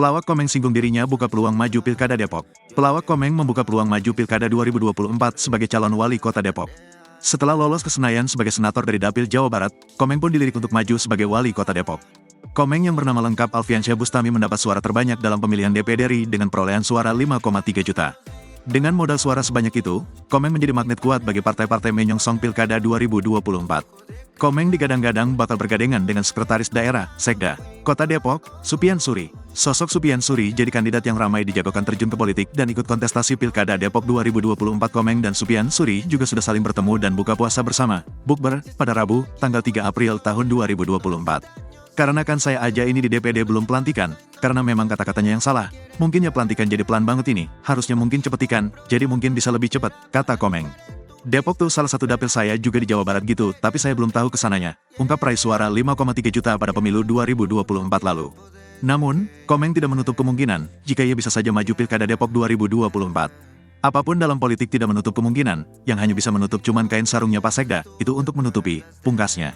Pelawak Komeng singgung dirinya buka peluang maju Pilkada Depok. Pelawak Komeng membuka peluang maju Pilkada 2024 sebagai calon wali kota Depok. Setelah lolos ke Senayan sebagai senator dari Dapil Jawa Barat, Komeng pun dilirik untuk maju sebagai wali kota Depok. Komeng yang bernama lengkap Alfiansyah Bustami mendapat suara terbanyak dalam pemilihan DPD RI dengan perolehan suara 5,3 juta. Dengan modal suara sebanyak itu, Komeng menjadi magnet kuat bagi partai-partai menyongsong Pilkada 2024. Komeng digadang-gadang bakal bergandengan dengan Sekretaris Daerah, Sekda, Kota Depok, Supian Suri. Sosok Supian Suri jadi kandidat yang ramai dijagokan terjun ke politik dan ikut kontestasi Pilkada Depok 2024. Komeng dan Supian Suri juga sudah saling bertemu dan buka puasa bersama, bukber, pada Rabu, tanggal 3 April tahun 2024. Karena kan saya aja ini di DPD belum pelantikan, karena memang kata-katanya yang salah. Mungkin ya pelantikan jadi pelan banget ini, harusnya mungkin cepetikan, jadi mungkin bisa lebih cepat, kata Komeng. Depok tuh salah satu dapil saya juga di Jawa Barat gitu, tapi saya belum tahu kesananya, ungkap peraih suara 5,3 juta pada pemilu 2024 lalu. Namun, Komeng tidak menutup kemungkinan, jika ia bisa saja maju Pilkada Depok 2024. Apapun dalam politik tidak menutup kemungkinan, yang hanya bisa menutup cuman kain sarungnya Pak Sekda, itu untuk menutupi, pungkasnya.